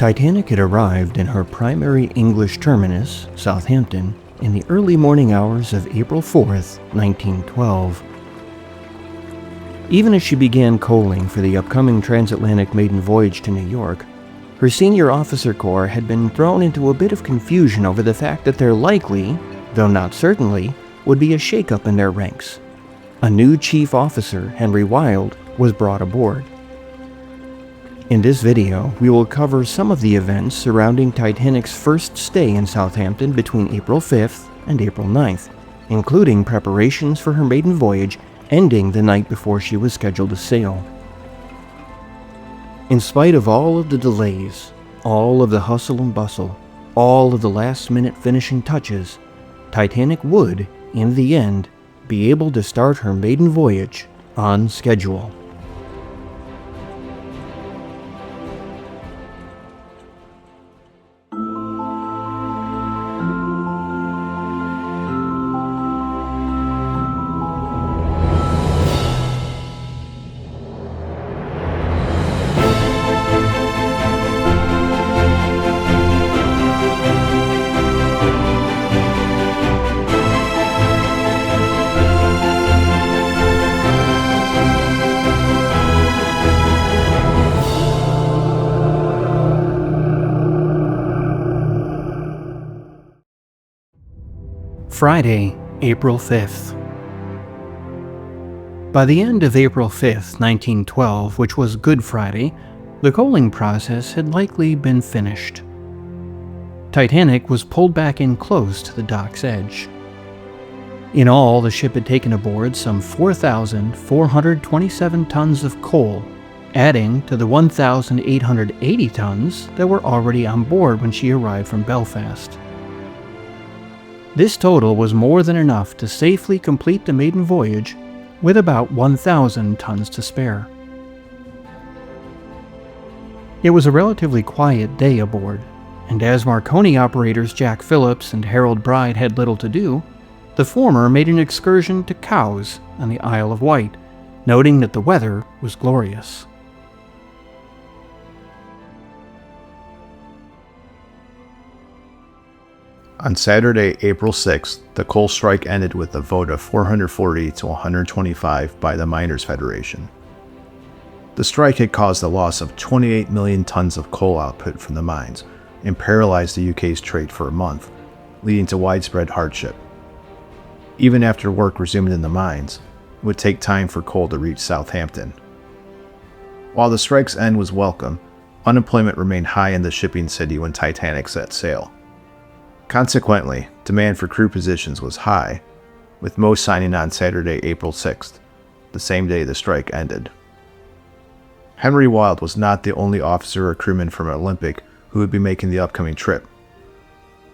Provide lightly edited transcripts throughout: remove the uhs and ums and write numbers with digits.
Titanic had arrived in her primary English terminus, Southampton, in the early morning hours of April 4th, 1912. Even as she began coaling for the upcoming transatlantic maiden voyage to New York, her senior officer corps had been thrown into a bit of confusion over the fact that there likely, though not certainly, would be a shakeup in their ranks. A new chief officer, Henry Wilde, was brought aboard. In this video, we will cover some of the events surrounding Titanic's first stay in Southampton between April 5th and April 9th, including preparations for her maiden voyage ending the night before she was scheduled to sail. In spite of all of the delays, all of the hustle and bustle, all of the last-minute finishing touches, Titanic would, in the end, be able to start her maiden voyage on schedule. Friday, April 5th. By the end of April 5th, 1912, which was Good Friday, the coaling process had likely been finished. Titanic was pulled back in close to the dock's edge. In all, the ship had taken aboard some 4,427 tons of coal, adding to the 1,880 tons that were already on board when she arrived from Belfast. This total was more than enough to safely complete the maiden voyage with about 1,000 tons to spare. It was a relatively quiet day aboard, and as Marconi operators Jack Phillips and Harold Bride had little to do, the former made an excursion to Cowes on the Isle of Wight, noting that the weather was glorious. On Saturday, April 6th, the coal strike ended with a vote of 440 to 125 by the Miners' Federation. The strike had caused the loss of 28 million tons of coal output from the mines and paralyzed the UK's trade for a month, leading to widespread hardship. Even after work resumed in the mines, it would take time for coal to reach Southampton. While the strike's end was welcome, unemployment remained high in the shipping city when Titanic set sail. Consequently, demand for crew positions was high, with most signing on Saturday, April 6th, the same day the strike ended. Henry Wilde was not the only officer or crewman from Olympic who would be making the upcoming trip.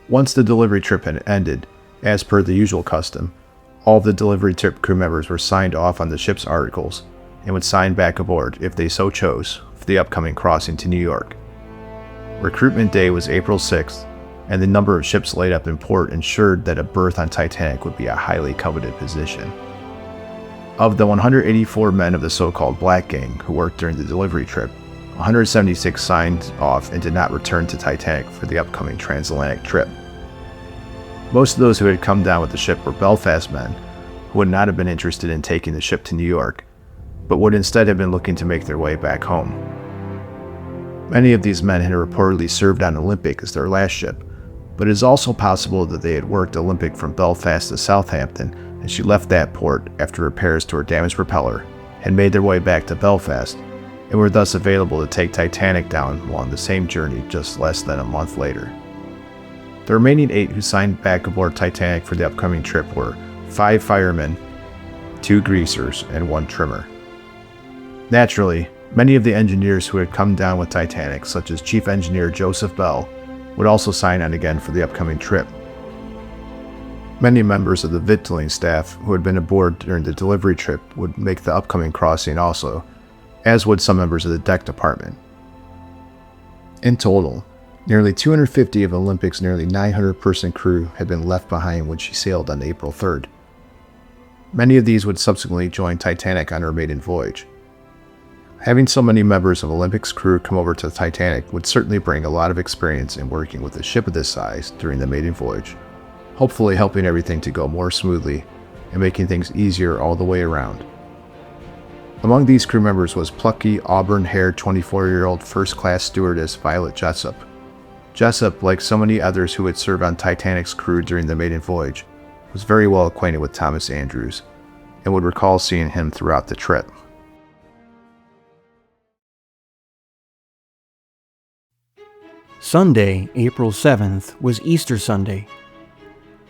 Once the delivery trip had ended, as per the usual custom, all of the delivery trip crew members were signed off on the ship's articles and would sign back aboard, if they so chose, for the upcoming crossing to New York. Recruitment day was April 6th, and the number of ships laid up in port ensured that a berth on Titanic would be a highly coveted position. Of the 184 men of the so-called Black Gang who worked during the delivery trip, 176 signed off and did not return to Titanic for the upcoming transatlantic trip. Most of those who had come down with the ship were Belfast men who would not have been interested in taking the ship to New York, but would instead have been looking to make their way back home. Many of these men had reportedly served on Olympic as their last ship, but it is also possible that they had worked Olympic from Belfast to Southampton as she left that port after repairs to her damaged propeller, had made their way back to Belfast, and were thus available to take Titanic down along the same journey just less than a month later. The remaining 8 who signed back aboard Titanic for the upcoming trip were 5 firemen, 2 greasers, and 1 trimmer. Naturally, many of the engineers who had come down with Titanic, such as Chief Engineer Joseph Bell, would also sign on again for the upcoming trip. Many members of the victualling staff who had been aboard during the delivery trip would make the upcoming crossing also, as would some members of the deck department. In total, nearly 250 of Olympic's nearly 900-person crew had been left behind when she sailed on April 3rd. Many of these would subsequently join Titanic on her maiden voyage. Having so many members of Olympic's crew come over to the Titanic would certainly bring a lot of experience in working with a ship of this size during the maiden voyage, hopefully helping everything to go more smoothly and making things easier all the way around. Among these crew members was plucky, auburn-haired 24-year-old first-class stewardess Violet Jessup. Jessup, like so many others who had served on Titanic's crew during the maiden voyage, was very well acquainted with Thomas Andrews and would recall seeing him throughout the trip. Sunday, April 7th, was Easter Sunday.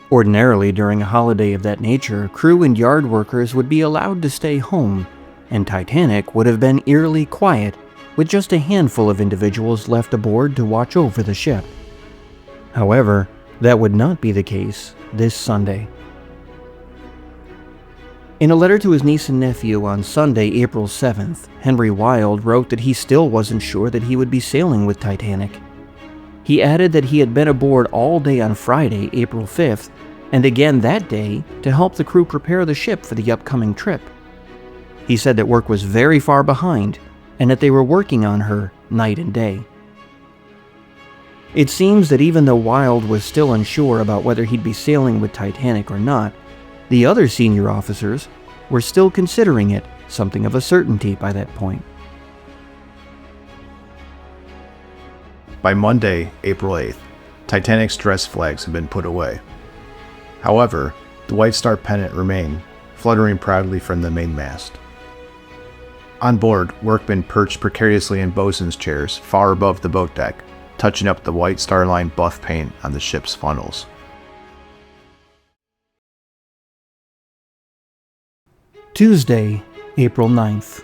Ordinarily, during a holiday of that nature, crew and yard workers would be allowed to stay home, and Titanic would have been eerily quiet, with just a handful of individuals left aboard to watch over the ship. However, that would not be the case this Sunday. In a letter to his niece and nephew on Sunday, April 7th, Henry Wilde wrote that he still wasn't sure that he would be sailing with Titanic. He added that he had been aboard all day on Friday, April 5th, and again that day to help the crew prepare the ship for the upcoming trip. He said that work was very far behind, and that they were working on her night and day. It seems that even though Wilde was still unsure about whether he'd be sailing with Titanic or not, the other senior officers were still considering it something of a certainty by that point. By Monday, April 8th, Titanic's dress flags had been put away. However, the White Star pennant remained, fluttering proudly from the mainmast. On board, workmen perched precariously in bosun's chairs far above the boat deck, touching up the White Star Line buff paint on the ship's funnels. Tuesday, April 9th.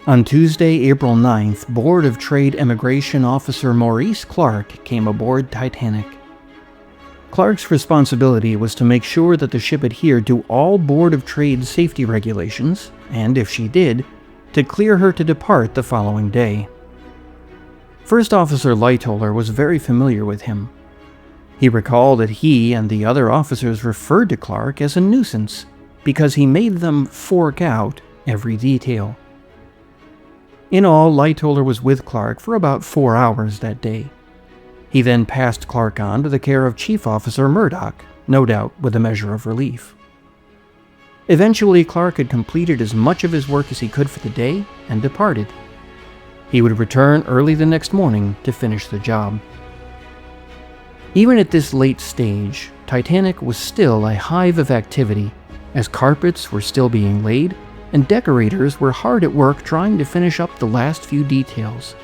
On Tuesday, April 9th, Board of Trade Immigration Officer Maurice Clark came aboard Titanic. Clark's responsibility was to make sure that the ship adhered to all Board of Trade safety regulations, and if she did, to clear her to depart the following day. First Officer Lightoller was very familiar with him. He recalled that he and the other officers referred to Clark as a nuisance because he made them fork out every detail. In all, Lightoller was with Clark for about 4 hours that day. He then passed Clark on to the care of Chief Officer Murdoch, no doubt with a measure of relief. Eventually, Clark had completed as much of his work as he could for the day and departed. He would return early the next morning to finish the job. Even at this late stage, Titanic was still a hive of activity, as carpets were still being laid, and decorators were hard at work trying to finish up the last few details.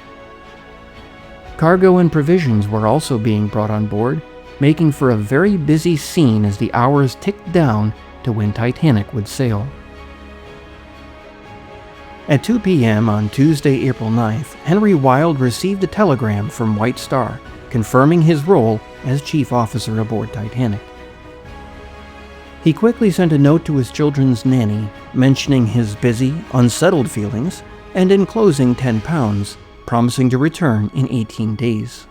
Cargo and provisions were also being brought on board, making for a very busy scene as the hours ticked down to when Titanic would sail. At 2 p.m. on Tuesday, April 9th, Henry Wilde received a telegram from White Star, confirming his role as chief officer aboard Titanic. He quickly sent a note to his children's nanny, mentioning his busy, unsettled feelings, and enclosing £10, promising to return in 18 days.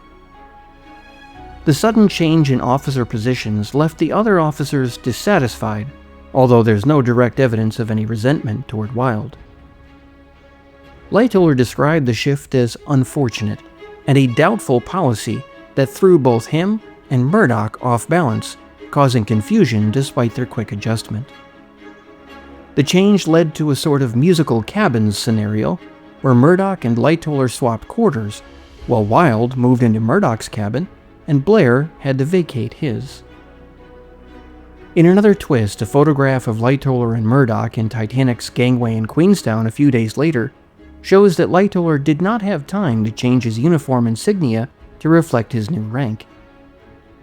The sudden change in officer positions left the other officers dissatisfied, although there's no direct evidence of any resentment toward Wilde. Lightoller described the shift as unfortunate, and a doubtful policy that threw both him and Murdoch off balance, causing confusion despite their quick adjustment. The change led to a sort of musical cabins scenario, where Murdoch and Lightoller swapped quarters, while Wilde moved into Murdoch's cabin, and Blair had to vacate his. In another twist, a photograph of Lightoller and Murdoch in Titanic's gangway in Queenstown a few days later shows that Lightoller did not have time to change his uniform insignia to reflect his new rank.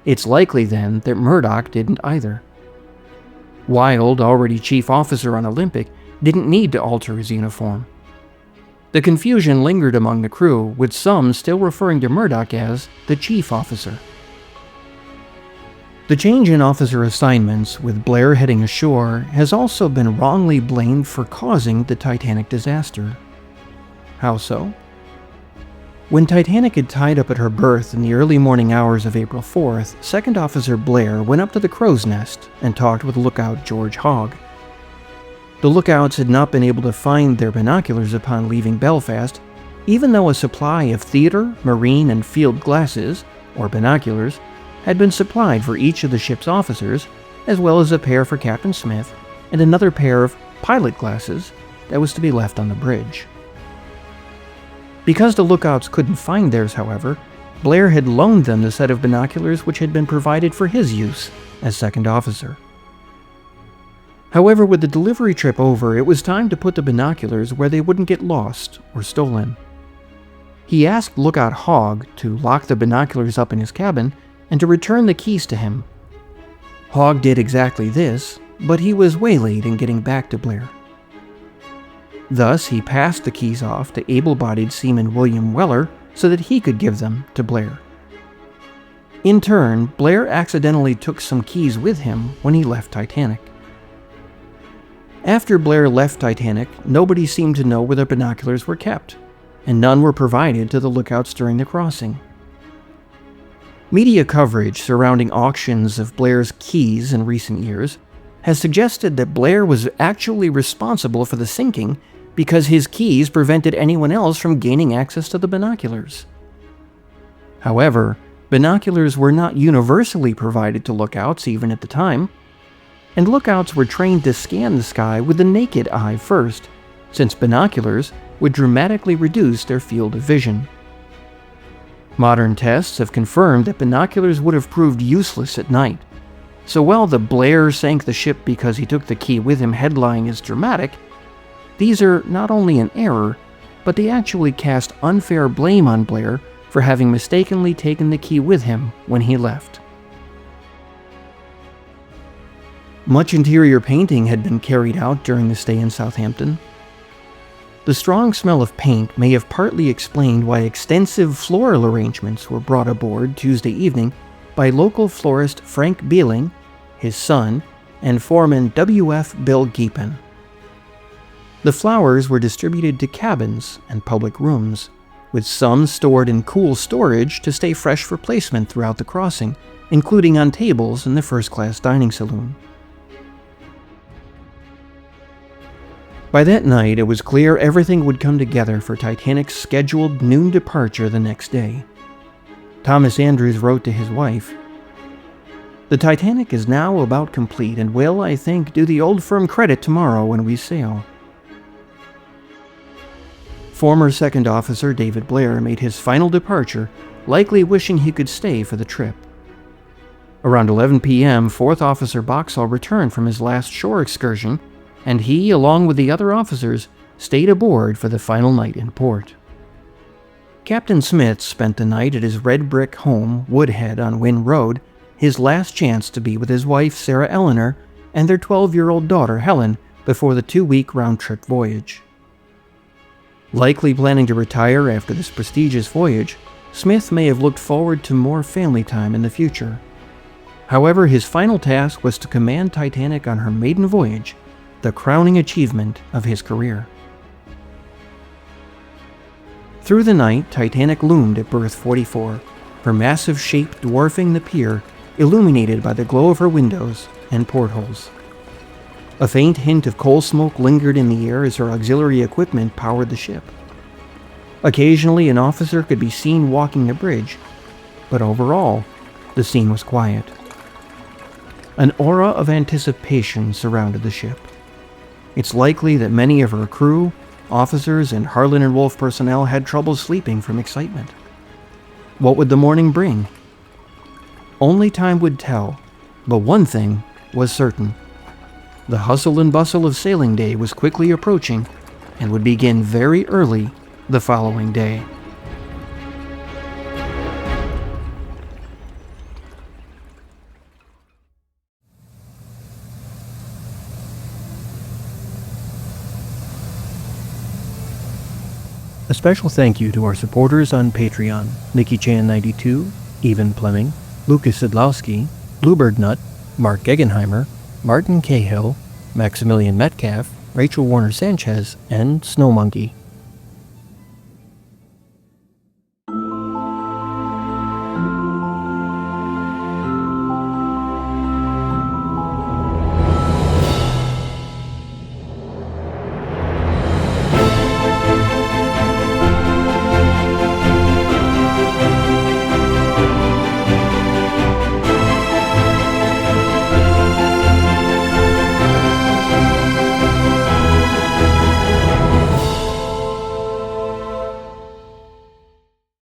It's likely, then, that Murdoch didn't either. Wilde, already chief officer on Olympic, didn't need to alter his uniform. The confusion lingered among the crew, with some still referring to Murdoch as the chief officer. The change in officer assignments, with Blair heading ashore, has also been wrongly blamed for causing the Titanic disaster. How so? When Titanic had tied up at her berth in the early morning hours of April 4th, Second Officer Blair went up to the crow's nest and talked with lookout George Hogg. The lookouts had not been able to find their binoculars upon leaving Belfast, even though a supply of theater, marine, and field glasses, or binoculars, had been supplied for each of the ship's officers, as well as a pair for Captain Smith and another pair of pilot glasses that was to be left on the bridge. Because the lookouts couldn't find theirs, however, Blair had loaned them the set of binoculars which had been provided for his use as second officer. However, with the delivery trip over, it was time to put the binoculars where they wouldn't get lost or stolen. He asked Lookout Hogg to lock the binoculars up in his cabin and to return the keys to him. Hogg did exactly this, but he was waylaid in getting back to Blair. Thus, he passed the keys off to able-bodied Seaman William Weller so that he could give them to Blair. In turn, Blair accidentally took some keys with him when he left Titanic. After Blair left Titanic, nobody seemed to know where their binoculars were kept, and none were provided to the lookouts during the crossing. Media coverage surrounding auctions of Blair's keys in recent years has suggested that Blair was actually responsible for the sinking because his keys prevented anyone else from gaining access to the binoculars. However, binoculars were not universally provided to lookouts even at the time, and lookouts were trained to scan the sky with the naked eye first, since binoculars would dramatically reduce their field of vision. Modern tests have confirmed that binoculars would have proved useless at night, so while the Blair sank the ship because he took the key with him headline is dramatic, these are not only an error, but they actually cast unfair blame on Blair for having mistakenly taken the key with him when he left. Much interior painting had been carried out during the stay in Southampton. The strong smell of paint may have partly explained why extensive floral arrangements were brought aboard Tuesday evening by local florist Frank Beeling, his son, and foreman W.F. Bill Geepen. The flowers were distributed to cabins and public rooms, with some stored in cool storage to stay fresh for placement throughout the crossing, including on tables in the first-class dining saloon. By that night, it was clear everything would come together for Titanic's scheduled noon departure the next day. Thomas Andrews wrote to his wife, "The Titanic is now about complete and will, I think, do the old firm credit tomorrow when we sail." Former Second Officer David Blair made his final departure, likely wishing he could stay for the trip. Around 11 p.m., Fourth Officer Boxall returned from his last shore excursion, and he, along with the other officers, stayed aboard for the final night in port. Captain Smith spent the night at his red brick home, Woodhead on Wynn Road, his last chance to be with his wife, Sarah Eleanor, and their 12-year-old daughter, Helen, before the 2-week round-trip voyage. Likely planning to retire after this prestigious voyage, Smith may have looked forward to more family time in the future. However, his final task was to command Titanic on her maiden voyage, the crowning achievement of his career. Through the night, Titanic loomed at berth 44, her massive shape dwarfing the pier, illuminated by the glow of her windows and portholes. A faint hint of coal smoke lingered in the air as her auxiliary equipment powered the ship. Occasionally, an officer could be seen walking the bridge, but overall, the scene was quiet. An aura of anticipation surrounded the ship. It's likely that many of her crew, officers, and Harlan and Wolff personnel had trouble sleeping from excitement. What would the morning bring? Only time would tell, but one thing was certain. The hustle and bustle of sailing day was quickly approaching and would begin very early the following day. A special thank you to our supporters on Patreon: NikkiChan92, Evan Fleming, Lucas Sidlowski, Bluebird Nut, Mark Gegenheimer, Martin Cahill, Maximilian Metcalf, Rachel Warner Sanchez, and Snow Monkey.